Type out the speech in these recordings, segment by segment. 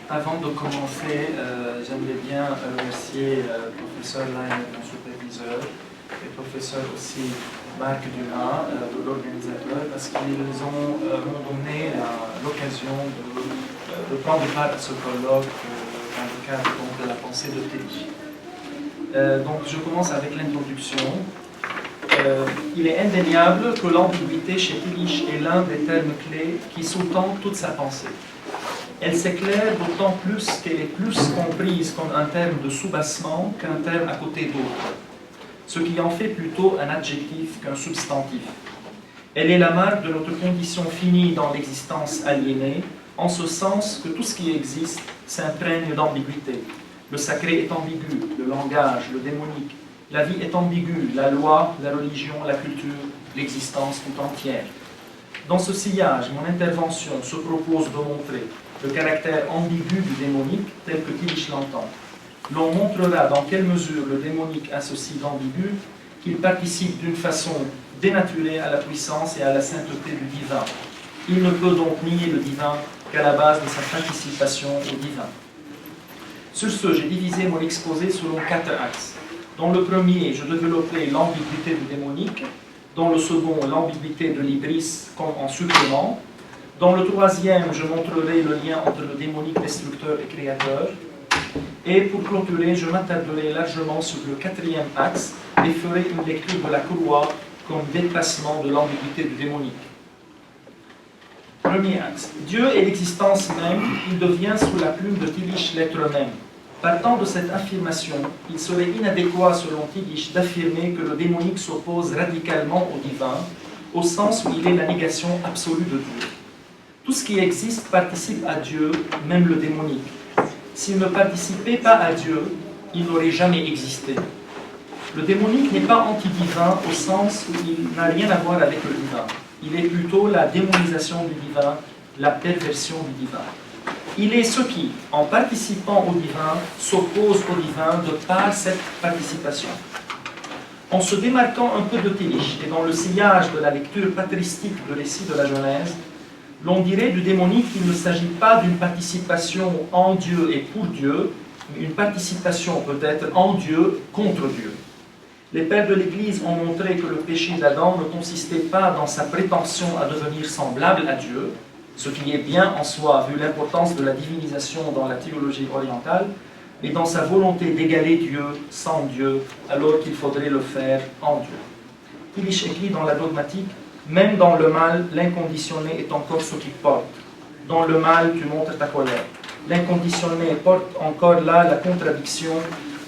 Avant de commencer, j'aimerais bien remercier le professeur Laine, mon superviseur, et le professeur aussi Marc Dumas, l'organisateur, parce qu'ils m'ont donné l'occasion de prendre part à ce colloque dans le cadre donc, de la pensée de Tillich. Donc je commence avec l'introduction. Il est indéniable que l'ambiguïté chez Tillich est l'un des termes clés qui sous-tend toute sa pensée. Elle s'éclaire d'autant plus qu'elle est plus comprise comme un terme de soubassement qu'un terme à côté d'autre, ce qui en fait plutôt un adjectif qu'un substantif. Elle est la marque de notre condition finie dans l'existence aliénée, en ce sens que tout ce qui existe s'imprègne d'ambiguïté. Le sacré est ambigu, le langage, le démonique. La vie est ambiguë, la loi, la religion, la culture, l'existence tout entière. Dans ce sillage, mon intervention se propose de montrer le caractère ambigu du démonique tel que Tillich l'entend. L'on montrera dans quelle mesure le démonique a ceci d'ambigu, qu'il participe d'une façon dénaturée à la puissance et à la sainteté du divin. Il ne peut donc nier le divin qu'à la base de sa participation au divin. Sur ce, j'ai divisé mon exposé selon 4 axes. Dans le premier, je développerai l'ambiguïté du démonique. Dans le second, l'ambiguïté de l'Ibris comme en supplément. Dans le troisième, je montrerai le lien entre le démonique destructeur et créateur. Et pour clôturer, je m'attarderai largement sur le 4e axe et ferai une lecture de la courroie comme dépassement de l'ambiguïté du démonique. Premier axe. Dieu est l'existence même, il devient sous la plume de Tillich l'être même. Partant de cette affirmation, il serait inadéquat selon Tillich d'affirmer que le démonique s'oppose radicalement au divin, au sens où il est la négation absolue de Dieu. Tout ce qui existe participe à Dieu, même le démonique. S'il ne participait pas à Dieu, il n'aurait jamais existé. Le démonique n'est pas anti-divin au sens où il n'a rien à voir avec le divin. Il est plutôt la démonisation du divin, la perversion du divin. Il est ce qui, en participant au divin, s'oppose au divin de par cette participation. En se démarquant un peu de Tillich et dans le sillage de la lecture patristique de récit de la Genèse, l'on dirait du démonique qu'il ne s'agit pas d'une participation en Dieu et pour Dieu, mais une participation peut-être en Dieu contre Dieu. Les pères de l'Église ont montré que le péché d'Adam ne consistait pas dans sa prétention à devenir semblable à Dieu, ce qui est bien en soi vu l'importance de la divinisation dans la théologie orientale, mais dans sa volonté d'égaler Dieu sans Dieu, alors qu'il faudrait le faire en Dieu. Tillich écrit dans la dogmatique: même dans le mal, l'inconditionné est encore ce qui porte. Dans le mal, tu montres ta colère. L'inconditionné porte encore là la contradiction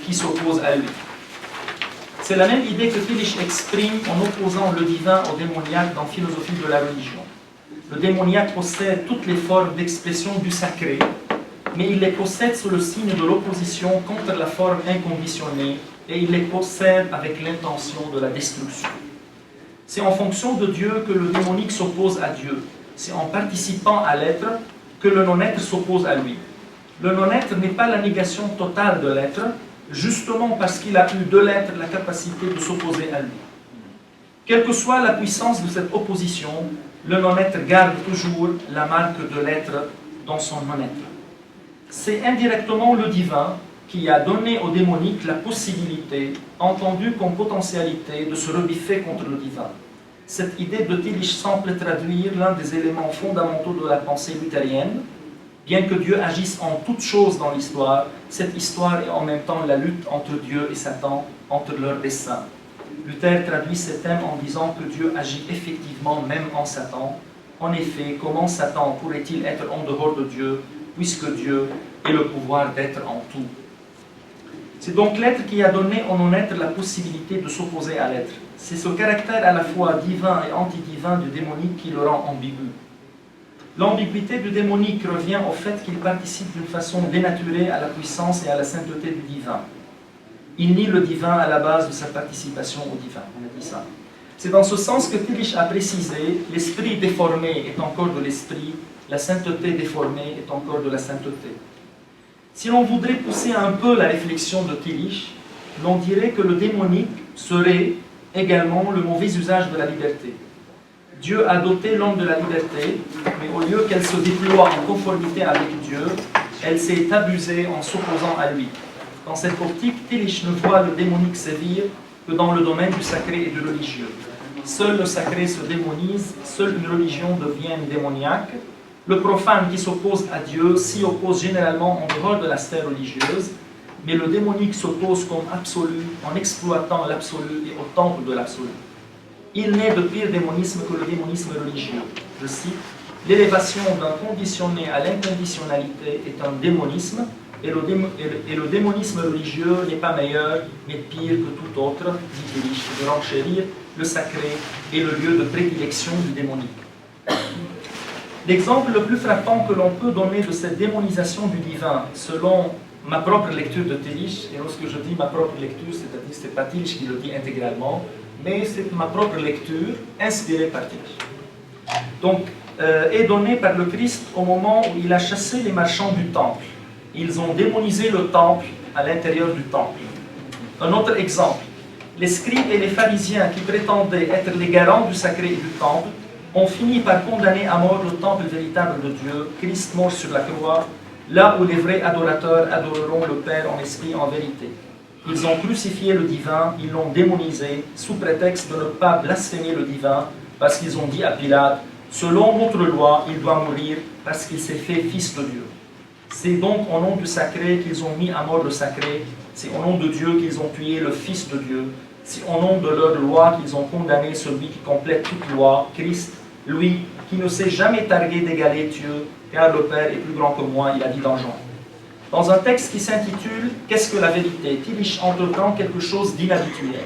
qui s'oppose à lui. C'est la même idée que Tillich exprime en opposant le divin au démoniaque dans Philosophie de la religion. Le démoniaque possède toutes les formes d'expression du sacré, mais il les possède sous le signe de l'opposition contre la forme inconditionnée, et il les possède avec l'intention de la destruction. C'est en fonction de Dieu que le démonique s'oppose à Dieu. C'est en participant à l'être que le non-être s'oppose à lui. Le non-être n'est pas la négation totale de l'être, justement parce qu'il a eu de l'être la capacité de s'opposer à lui. Quelle que soit la puissance de cette opposition, le non-être garde toujours la marque de l'être dans son non-être. C'est indirectement le divin qui a donné au démonique la possibilité, entendue comme potentialité, de se rebiffer contre le divin. Cette idée de Tillich semble traduire l'un des éléments fondamentaux de la pensée luthérienne. Bien que Dieu agisse en toutes choses dans l'histoire, cette histoire est en même temps la lutte entre Dieu et Satan, entre leurs desseins. Luther traduit ces thèmes en disant que Dieu agit effectivement même en Satan. En effet, comment Satan pourrait-il être en dehors de Dieu, puisque Dieu ait le pouvoir d'être en tout? C'est donc l'être qui a donné au non-être la possibilité de s'opposer à l'être. C'est ce caractère à la fois divin et antidivin du démonique qui le rend ambigu. L'ambiguïté du démonique revient au fait qu'il participe d'une façon dénaturée à la puissance et à la sainteté du divin. Il nie le divin à la base de sa participation au divin. On a dit ça. C'est dans ce sens que Tillich a précisé: l'esprit déformé est encore de l'esprit, la sainteté déformée est encore de la sainteté. Si l'on voudrait pousser un peu la réflexion de Tillich, l'on dirait que le démonique serait également le mauvais usage de la liberté. Dieu a doté l'homme de la liberté, mais au lieu qu'elle se déploie en conformité avec Dieu, elle s'est abusée en s'opposant à lui. Dans cette optique, Tillich ne voit le démonique sévir que dans le domaine du sacré et du religieux. Seul le sacré se démonise, seule une religion devient démoniaque. Le profane qui s'oppose à Dieu s'y oppose généralement en dehors de la sphère religieuse, mais le démonique s'oppose comme absolu en exploitant l'absolu et au temple de l'absolu. Il n'est de pire démonisme que le démonisme religieux. Je cite, « L'élévation d'un conditionné à l'inconditionnalité est un démonisme, et le démonisme religieux n'est pas meilleur, mais pire que tout autre, dit Tillich, de renchérir le sacré et le lieu de prédilection du démonique. » L'exemple le plus frappant que l'on peut donner de cette démonisation du divin, selon ma propre lecture de Tillich, et lorsque je dis ma propre lecture, c'est-à-dire ce n'est pas Tillich qui le dit intégralement, mais c'est ma propre lecture inspirée par Tillich. Donc, est donnée par le Christ au moment où il a chassé les marchands du temple. Ils ont démonisé le temple à l'intérieur du temple. Un autre exemple, les scribes et les pharisiens qui prétendaient être les garants du sacré et du temple ont fini par condamner à mort le temple véritable de Dieu, Christ mort sur la croix, là où les vrais adorateurs adoreront le Père en esprit et en vérité. Ils ont crucifié le divin, ils l'ont démonisé, sous prétexte de ne pas blasphémer le divin, parce qu'ils ont dit à Pilate, selon notre loi, il doit mourir parce qu'il s'est fait fils de Dieu. C'est donc au nom du sacré qu'ils ont mis à mort le sacré, c'est au nom de Dieu qu'ils ont tué le Fils de Dieu, c'est au nom de leur loi qu'ils ont condamné celui qui complète toute loi, Christ, lui qui ne s'est jamais targué d'égaler Dieu, car le Père est plus grand que moi, il a dit dans Jean. Dans un texte qui s'intitule « Qu'est-ce que la vérité ?», Tillich entreprend quelque chose d'inhabituel.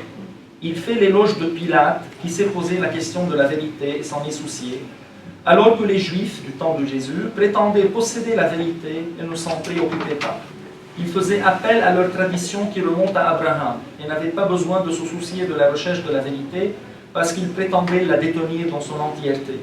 Il fait l'éloge de Pilate, qui s'est posé la question de la vérité et s'en est soucié, alors que les Juifs du temps de Jésus prétendaient posséder la vérité et ne s'en préoccupaient pas. Ils faisaient appel à leur tradition qui remonte à Abraham et n'avaient pas besoin de se soucier de la recherche de la vérité parce qu'ils prétendaient la détenir dans son entièreté.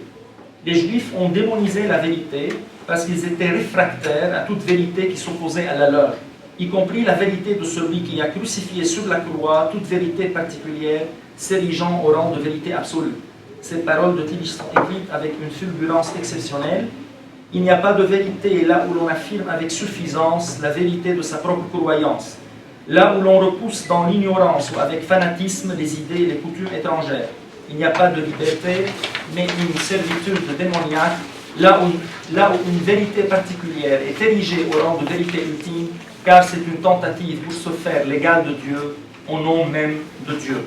Les Juifs ont démonisé la vérité parce qu'ils étaient réfractaires à toute vérité qui s'opposait à la leur, y compris la vérité de celui qui a crucifié sur la croix toute vérité particulière s'érigeant au rang de vérité absolue. Ces paroles de Tillich sont écrites avec une fulgurance exceptionnelle. Il n'y a pas de vérité là où l'on affirme avec suffisance la vérité de sa propre croyance, là où l'on repousse dans l'ignorance ou avec fanatisme les idées et les coutumes étrangères. Il n'y a pas de liberté, mais une servitude démoniaque, là où une vérité particulière est érigée au rang de vérité ultime, car c'est une tentative pour se faire l'égal de Dieu, au nom même de Dieu.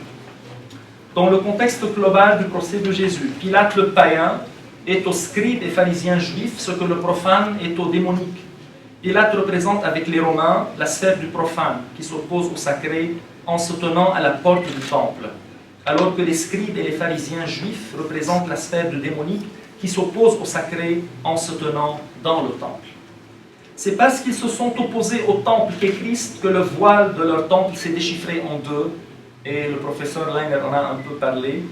Dans le contexte global du procès de Jésus, Pilate le païen est aux scribes et pharisiens juifs ce que le profane est aux démoniques. Pilate représente avec les Romains la sphère du profane qui s'oppose au sacré en se tenant à la porte du temple, alors que les scribes et les pharisiens juifs représentent la sphère du démonique qui s'oppose au sacré en se tenant dans le temple. C'est parce qu'ils se sont opposés au temple qu'est Christ que le voile de leur temple s'est déchiffré en deux, et le professeur Langer en a un peu parlé,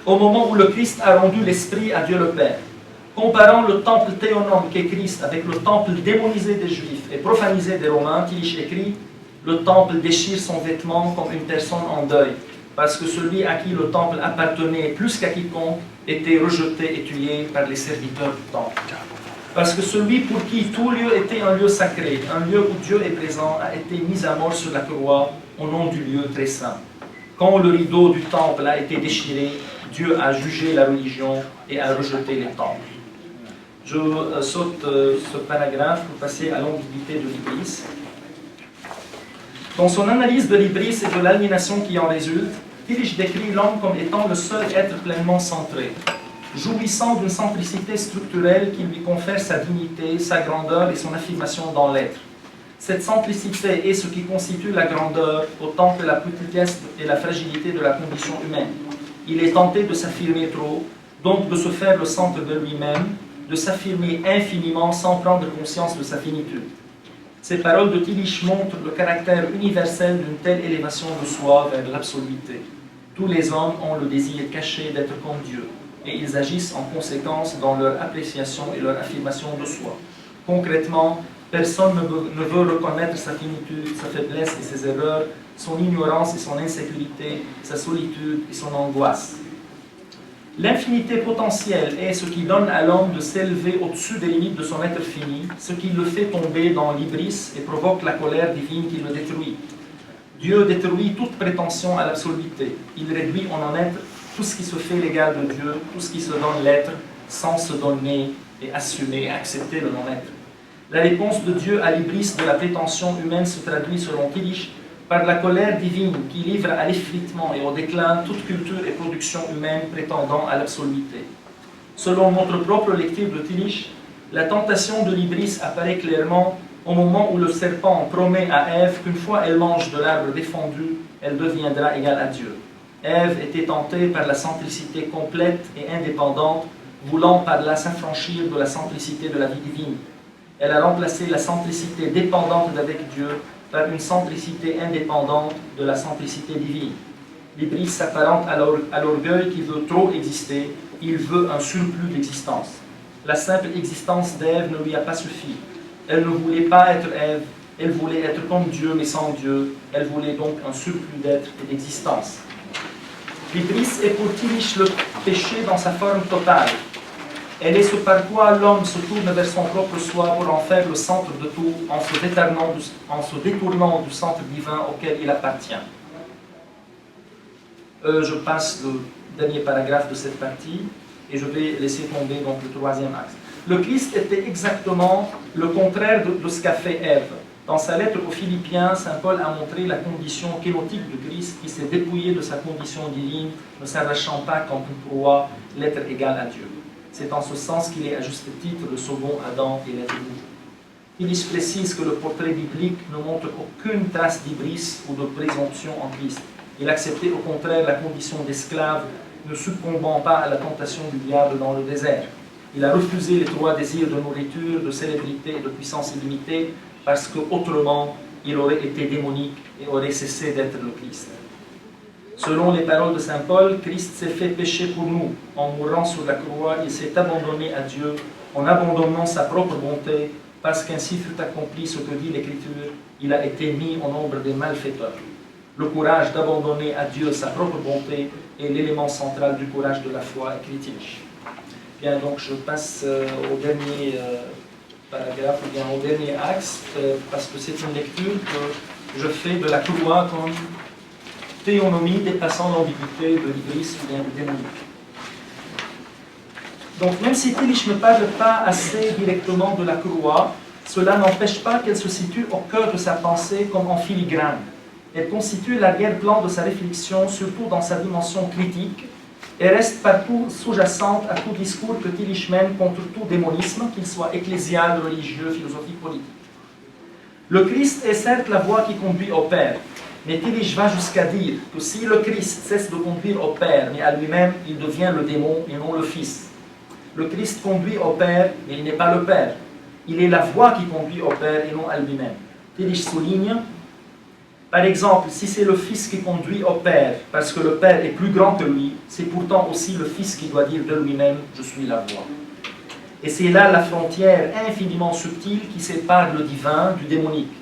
au moment où le Christ a rendu l'Esprit à Dieu le Père. Comparant le temple théonome qu'est Christ avec le temple démonisé des Juifs et profanisé des Romains, Tillich écrit « Le temple déchire son vêtement comme une personne en deuil, parce que celui à qui le temple appartenait plus qu'à quiconque était rejeté et tué par les serviteurs du temple. Parce que celui pour qui tout lieu était un lieu sacré, un lieu où Dieu est présent, a été mis à mort sur la croix au nom du lieu très saint. Quand le rideau du temple a été déchiré, Dieu a jugé la religion et a rejeté les temples. Je saute ce paragraphe pour passer à l'ambiguïté de l'Ibris. Dans son analyse de l'Ibris et de l'aliénation qui en résulte, Tillich décrit l'homme comme étant le seul être pleinement centré, jouissant d'une centricité structurelle qui lui confère sa dignité, sa grandeur et son affirmation dans l'être. Cette centricité est ce qui constitue la grandeur, autant que la petitesse et la fragilité de la condition humaine. Il est tenté de s'affirmer trop, donc de se faire le centre de lui-même, de s'affirmer infiniment sans prendre conscience de sa finitude. Ces paroles de Tillich montrent le caractère universel d'une telle élévation de soi vers l'absoluité. Tous les hommes ont le désir caché d'être comme Dieu, et ils agissent en conséquence dans leur appréciation et leur affirmation de soi. Concrètement, personne ne veut reconnaître sa finitude, sa faiblesse et ses erreurs, son ignorance et son insécurité, sa solitude et son angoisse. L'infinité potentielle est ce qui donne à l'homme de s'élever au-dessus des limites de son être fini, ce qui le fait tomber dans l'hybris et provoque la colère divine qui le détruit. Dieu détruit toute prétention à l'absoluité. Il réduit en être tout ce qui se fait l'égal de Dieu, tout ce qui se donne l'être, sans se donner et assumer et accepter le non-être. La réponse de Dieu à l'hybris de la prétention humaine se traduit, selon Tillich, par la colère divine qui livre à l'effritement et au déclin toute culture et production humaine prétendant à l'absoluité. Selon notre propre lecture de Tillich, la tentation de l'hybris apparaît clairement au moment où le serpent promet à Ève qu'une fois elle mange de l'arbre défendu, elle deviendra égale à Dieu. Ève était tentée par la centricité complète et indépendante, voulant par là s'affranchir de la centricité de la vie divine. Elle a remplacé la centricité dépendante d'avec Dieu par une centricité indépendante de la centricité divine. L'hybris s'apparente à l'orgueil qui veut trop exister, il veut un surplus d'existence. La simple existence d'Ève ne lui a pas suffi. Elle ne voulait pas être Ève, elle voulait être comme Dieu mais sans Dieu, elle voulait donc un surplus d'être et d'existence. L'hybris est pour Tillich le péché dans sa forme totale. Elle est ce par quoi l'homme se tourne vers son propre soi pour en faire le centre de tout en se détournant du centre divin auquel il appartient. Je passe le dernier paragraphe de cette partie et je vais laisser tomber donc le troisième axe. Le Christ était exactement le contraire de ce qu'a fait Ève. Dans sa lettre aux Philippiens, saint Paul a montré la condition kénotique du Christ qui s'est dépouillé de sa condition divine, ne s'arrachant pas comme une proie, l'être égal à Dieu. C'est en ce sens qu'il est à juste titre le second Adam et l'être nouveau. Tillich précise que le portrait biblique ne montre aucune trace d'hybris ou de présomption en Christ. Il acceptait au contraire la condition d'esclave, ne succombant pas à la tentation du diable dans le désert. Il a refusé les trois désirs de nourriture, de célébrité et de puissance illimitée, parce qu'autrement, il aurait été démonique et aurait cessé d'être le Christ. Selon les paroles de saint Paul, Christ s'est fait pécher pour nous. En mourant sur la croix, il s'est abandonné à Dieu, en abandonnant sa propre bonté, parce qu'ainsi fut accompli ce que dit l'Écriture, il a été mis au nombre des malfaiteurs. Le courage d'abandonner à Dieu sa propre bonté est l'élément central du courage de la foi, écrit Tillich. Bien, donc je passe au dernier paragraphe, ou bien au dernier axe, parce que c'est une lecture que je fais de la croix comme théonomie dépassant l'ambiguïté de l'hybris ou bien du démonique. Donc même si Tillich ne parle pas assez directement de la croix, cela n'empêche pas qu'elle se situe au cœur de sa pensée comme en filigrane. Elle constitue l'arrière-plan de sa réflexion, surtout dans sa dimension critique, et reste partout sous-jacente à tout discours que Tillich mène contre tout démonisme, qu'il soit ecclésial, religieux, philosophique, politique. Le Christ est certes la voie qui conduit au Père, mais Tillich va jusqu'à dire que si le Christ cesse de conduire au Père, mais à lui-même, il devient le démon et non le Fils. Le Christ conduit au Père, mais il n'est pas le Père. Il est la voie qui conduit au Père et non à lui-même. Tillich souligne, par exemple, si c'est le Fils qui conduit au Père, parce que le Père est plus grand que lui, c'est pourtant aussi le Fils qui doit dire de lui-même « Je suis la voie ». Et c'est là la frontière infiniment subtile qui sépare le divin du démonique.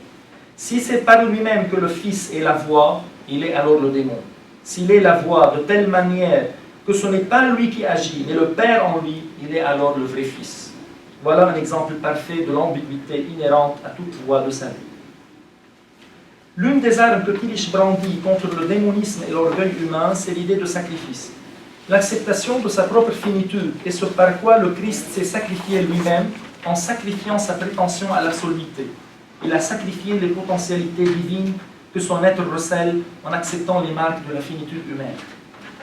Si c'est par lui-même que le Fils est la voie, il est alors le démon. S'il est la voie de telle manière que ce n'est pas lui qui agit, mais le Père en lui, il est alors le vrai Fils. Voilà un exemple parfait de l'ambiguïté inhérente à toute voie de sa vie. L'une des armes que Tillich brandit contre le démonisme et l'orgueil humain, c'est l'idée de sacrifice. L'acceptation de sa propre finitude est ce par quoi le Christ s'est sacrifié lui-même en sacrifiant sa prétention à l'absoluité. Il a sacrifié les potentialités divines que son être recèle en acceptant les marques de la finitude humaine.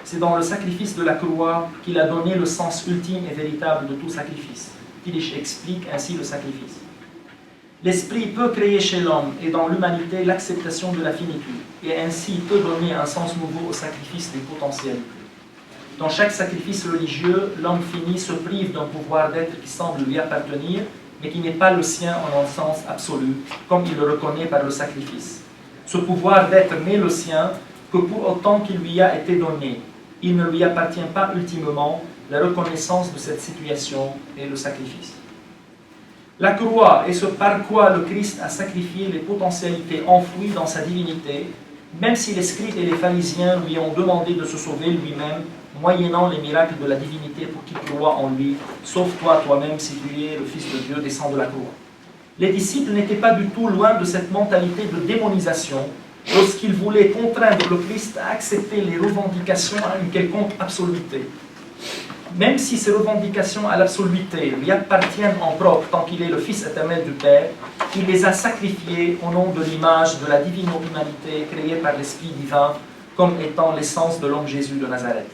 C'est dans le sacrifice de la croix qu'il a donné le sens ultime et véritable de tout sacrifice. Tillich explique ainsi le sacrifice. L'esprit peut créer chez l'homme et dans l'humanité l'acceptation de la finitude, et ainsi peut donner un sens nouveau au sacrifice des potentialités. Dans chaque sacrifice religieux, l'homme fini se prive d'un pouvoir d'être qui semble lui appartenir, mais qui n'est pas le sien en un sens absolu, comme il le reconnaît par le sacrifice. Ce pouvoir d'être n'est le sien que pour autant qu'il lui a été donné. Il ne lui appartient pas ultimement. La reconnaissance de cette situation est le sacrifice. La croix est ce par quoi le Christ a sacrifié les potentialités enfouies dans sa divinité, même si les scribes et les pharisiens lui ont demandé de se sauver lui-même moyennant les miracles de la divinité pour qui croit en lui. Sauve-toi toi-même si tu es le Fils de Dieu, descends de la croix. Les disciples n'étaient pas du tout loin de cette mentalité de démonisation lorsqu'ils voulaient contraindre le Christ à accepter les revendications à une quelconque absoluté. Même si ces revendications à l'absoluté lui appartiennent en propre tant qu'il est le Fils éternel du Père, il les a sacrifiées au nom de l'image de la divine humanité créée par l'Esprit divin comme étant l'essence de l'homme Jésus de Nazareth.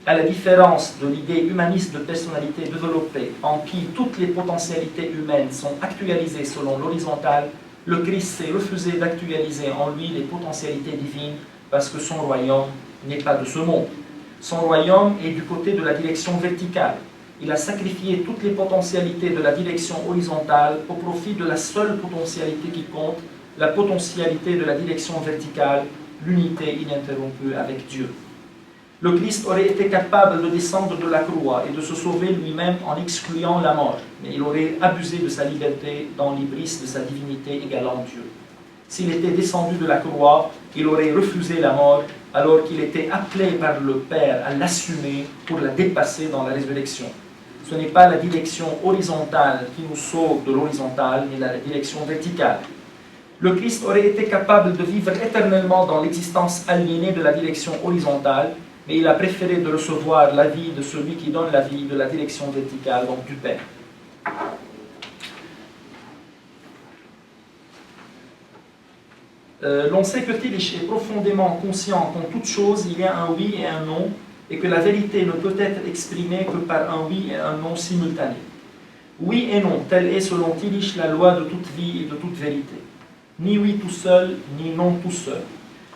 À la différence de l'idée humaniste de personnalité développée en qui toutes les potentialités humaines sont actualisées selon l'horizontale, le Christ s'est refusé d'actualiser en lui les potentialités divines parce que son royaume n'est pas de ce monde. Son royaume est du côté de la direction verticale. Il a sacrifié toutes les potentialités de la direction horizontale au profit de la seule potentialité qui compte, la potentialité de la direction verticale, l'unité ininterrompue avec Dieu. Le Christ aurait été capable de descendre de la croix et de se sauver lui-même en excluant la mort, mais il aurait abusé de sa liberté dans l'hybris de sa divinité égalant Dieu. S'il était descendu de la croix, il aurait refusé la mort, alors qu'il était appelé par le Père à l'assumer pour la dépasser dans la résurrection. Ce n'est pas la direction horizontale qui nous sauve de l'horizontale, mais la direction verticale. Le Christ aurait été capable de vivre éternellement dans l'existence aliénée de la direction horizontale, mais il a préféré de recevoir la vie de celui qui donne la vie de la direction verticale, donc du Père. L'on sait que Tillich est profondément conscient qu'en toute chose, il y a un oui et un non, et que la vérité ne peut être exprimée que par un oui et un non simultanés. Oui et non, telle est selon Tillich la loi de toute vie et de toute vérité. Ni oui tout seul, ni non tout seul.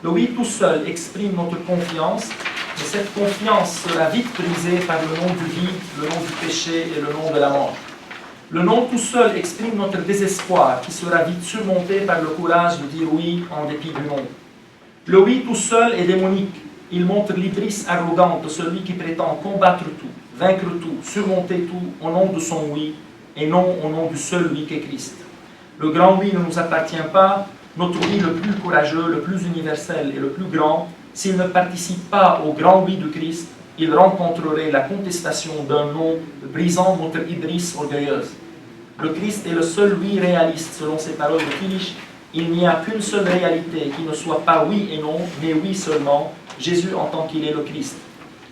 Le oui tout seul exprime notre confiance, mais cette confiance sera vite brisée par le nom du vide, le nom du péché et le nom de la mort. Le non tout seul exprime notre désespoir, qui sera vite surmonté par le courage de dire oui en dépit du non. Le oui tout seul est démonique. Il montre l'hybris arrogante de celui qui prétend combattre tout, vaincre tout, surmonter tout au nom de son oui, et non au nom du seul oui qu'est Christ. Le grand oui ne nous appartient pas, notre oui le plus courageux, le plus universel et le plus grand, s'il ne participe pas au grand oui de Christ, il rencontrerait la contestation d'un non brisant notre hybris orgueilleuse. Le Christ est le seul oui réaliste, selon ces paroles de Tillich. Il n'y a qu'une seule réalité qui ne soit pas oui et non, mais oui seulement, Jésus en tant qu'il est le Christ.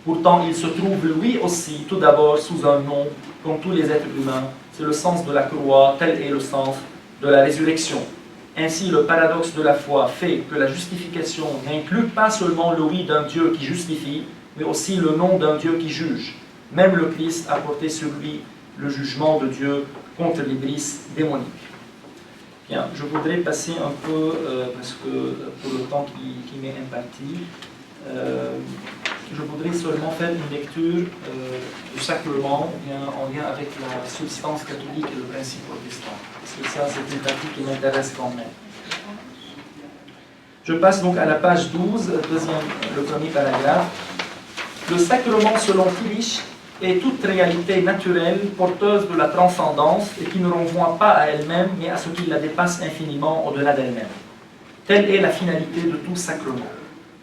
Pourtant, il se trouve lui aussi, tout d'abord, sous un non, comme tous les êtres humains. C'est le sens de la croix, tel est le sens de la résurrection. Ainsi, le paradoxe de la foi fait que la justification n'inclut pas seulement le oui d'un Dieu qui justifie, mais aussi le non d'un Dieu qui juge. Même le Christ a porté sur lui le jugement de Dieu contre l'hybris démonique. Bien, je voudrais passer un peu, parce que pour le temps qui m'est imparti, je voudrais seulement faire une lecture du sacrement en lien avec la substance catholique et le principe protestant. Parce que ça, c'est une partie qui m'intéresse quand même. Je passe donc à la page 12, le premier paragraphe. Le sacrement, selon Tillich, est toute réalité naturelle, porteuse de la transcendance et qui ne renvoie pas à elle-même, mais à ce qui la dépasse infiniment au-delà d'elle-même. Telle est la finalité de tout sacrement.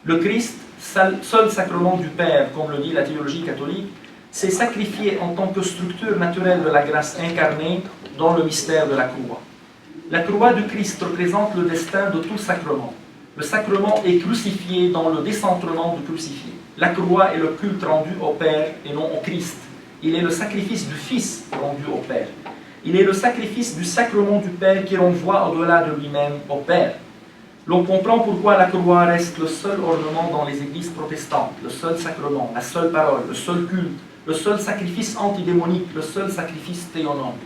Le Christ, seul sacrement du Père, comme le dit la théologie catholique, s'est sacrifié en tant que structure naturelle de la grâce incarnée dans le mystère de la croix. La croix du Christ représente le destin de tout sacrement. Le sacrement est crucifié dans le décentrement du crucifié. La croix est le culte rendu au Père et non au Christ. Il est le sacrifice du Fils rendu au Père. Il est le sacrifice du sacrement du Père qui renvoie au-delà de lui-même au Père. L'on comprend pourquoi la croix reste le seul ornement dans les églises protestantes, le seul sacrement, la seule parole, le seul culte, le seul sacrifice antidémonique, le seul sacrifice théonome.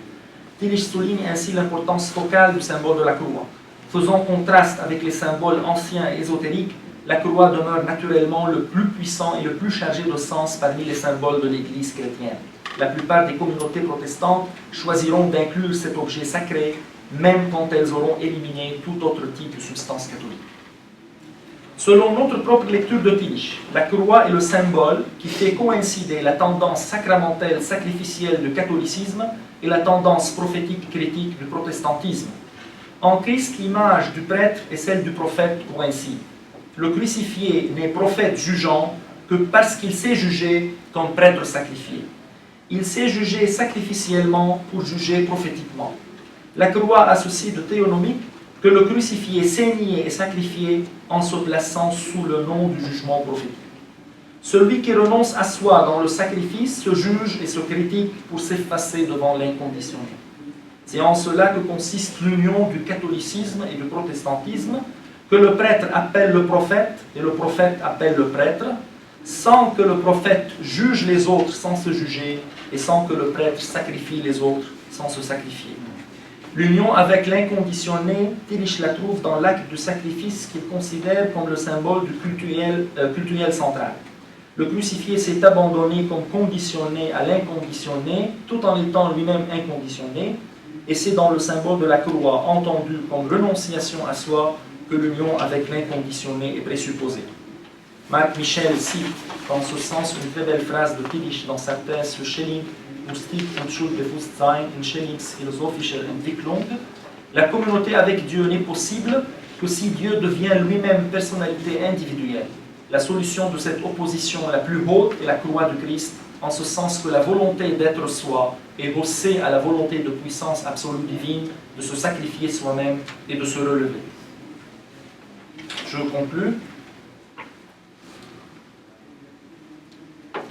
Tillich souligne ainsi l'importance focale du symbole de la croix. Faisant contraste avec les symboles anciens et ésotériques, la croix demeure naturellement le plus puissant et le plus chargé de sens parmi les symboles de l'Église chrétienne. La plupart des communautés protestantes choisiront d'inclure cet objet sacré, même quand elles auront éliminé tout autre type de substance catholique. Selon notre propre lecture de Tillich, la croix est le symbole qui fait coïncider la tendance sacramentelle sacrificielle du catholicisme et la tendance prophétique critique du protestantisme. En Christ, l'image du prêtre et celle du prophète coïncident. Le crucifié n'est prophète jugeant que parce qu'il s'est jugé comme prêtre sacrifié. Il s'est jugé sacrificiellement pour juger prophétiquement. La croix a ceci de théonomique que le crucifié s'est nié et sacrifié en se plaçant sous le nom du jugement prophétique. Celui qui renonce à soi dans le sacrifice se juge et se critique pour s'effacer devant l'inconditionné. C'est en cela que consiste l'union du catholicisme et du protestantisme, que le prêtre appelle le prophète et le prophète appelle le prêtre, sans que le prophète juge les autres sans se juger et sans que le prêtre sacrifie les autres sans se sacrifier. L'union avec l'inconditionné, Tillich la trouve dans l'acte du sacrifice qu'il considère comme le symbole du cultuel central. Le crucifié s'est abandonné comme conditionné à l'inconditionné, tout en étant lui-même inconditionné, et c'est dans le symbole de la croix, entendu comme renonciation à soi, que l'union avec l'inconditionné est présupposée. Marc Michel cite dans ce sens une très belle phrase de Tillich dans sa thèse sur Schelling, Mystik und Schuldbewusstsein in Schellings philosophischer Entwicklung. La communauté avec Dieu n'est possible que si Dieu devient lui-même personnalité individuelle. La solution de cette opposition la plus haute est la croix du Christ, en ce sens que la volonté d'être soi est haussée à la volonté de puissance absolue divine de se sacrifier soi-même et de se relever. Je conclus.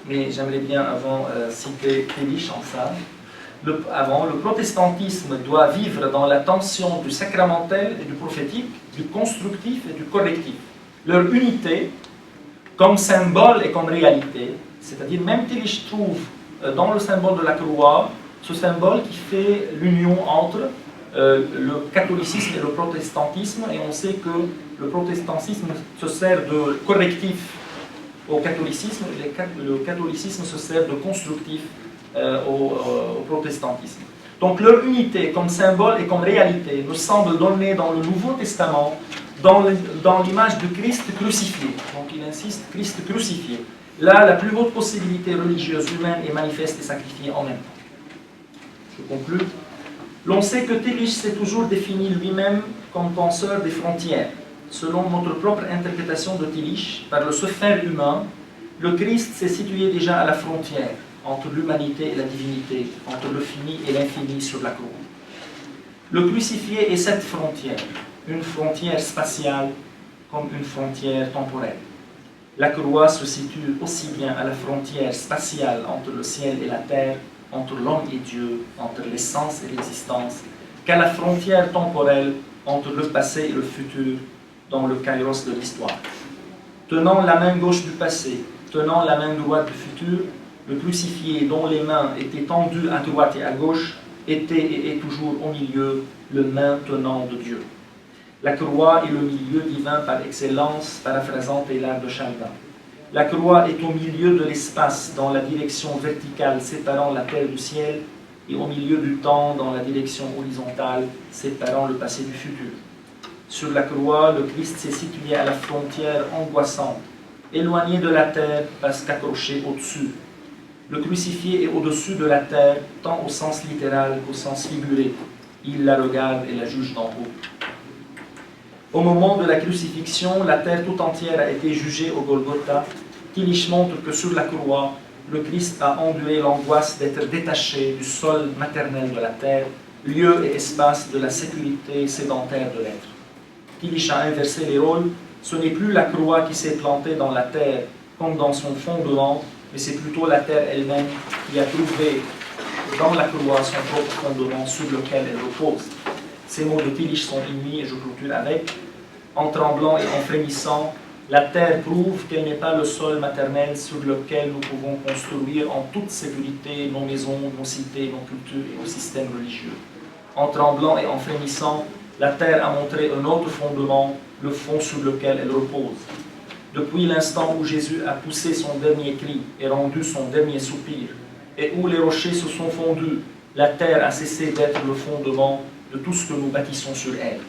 Mais j'aimerais bien avant citer Tillich en ça. Le protestantisme doit vivre dans la tension du sacramentel et du prophétique, du constructif et du correctif. Leur unité, comme symbole et comme réalité, c'est-à-dire même Tillich trouve dans le symbole de la croix ce symbole qui fait l'union entre le catholicisme et le protestantisme, et on sait que le protestantisme se sert de correctif au catholicisme, le catholicisme se sert de constructif au protestantisme. Donc leur unité comme symbole et comme réalité nous semble donnée dans le Nouveau Testament dans l'image du Christ crucifié. Donc il insiste, Christ crucifié. Là, la plus haute possibilité religieuse humaine est manifeste et sacrifiée en même temps. Je conclue. L'on sait que Tillich s'est toujours défini lui-même comme penseur des frontières. Selon notre propre interprétation de Tillich, par le se faire humain, le Christ s'est situé déjà à la frontière entre l'humanité et la divinité, entre le fini et l'infini sur la croix. Le crucifié est cette frontière, une frontière spatiale comme une frontière temporelle. La croix se situe aussi bien à la frontière spatiale entre le ciel et la terre, entre l'homme et Dieu, entre l'essence et l'existence, qu'à la frontière temporelle entre le passé et le futur, dans le kairos de l'histoire. Tenant la main gauche du passé, tenant la main droite du futur, le crucifié dont les mains étaient tendues à droite et à gauche était et est toujours au milieu le main tenant de Dieu. La croix est le milieu divin par excellence, paraphrasant Teilhard de Chardin. La croix est au milieu de l'espace dans la direction verticale séparant la terre du ciel et au milieu du temps dans la direction horizontale séparant le passé du futur. Sur la croix, le Christ s'est situé à la frontière angoissante, éloigné de la terre parce qu'accroché au-dessus. Le crucifié est au-dessus de la terre, tant au sens littéral qu'au sens figuré. Il la regarde et la juge d'en haut. Au moment de la crucifixion, la terre tout entière a été jugée au Golgotha. Tillich montre que sur la croix, le Christ a enduré l'angoisse d'être détaché du sol maternel de la terre, lieu et espace de la sécurité sédentaire de l'être. Tillich a inversé les rôles. Ce n'est plus la croix qui s'est plantée dans la terre comme dans son fondement, mais c'est plutôt la terre elle-même qui a trouvé dans la croix son propre fondement sur lequel elle repose. Ces mots de Tillich sont inouïs et je clôture avec. En tremblant et en frémissant, la terre prouve qu'elle n'est pas le sol maternel sur lequel nous pouvons construire en toute sécurité nos maisons, nos cités, nos cultures et nos systèmes religieux. En tremblant et en frémissant, la terre a montré un autre fondement, le fond sur lequel elle repose. Depuis l'instant où Jésus a poussé son dernier cri et rendu son dernier soupir, et où les rochers se sont fondus, la terre a cessé d'être le fondement de tout ce que nous bâtissons sur elle.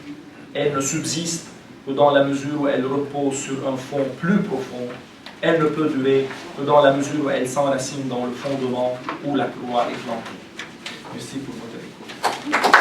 Elle ne subsiste que dans la mesure où elle repose sur un fond plus profond. Elle ne peut durer que dans la mesure où elle s'enracine dans le fondement où la croix est plantée. Merci pour votre écoute.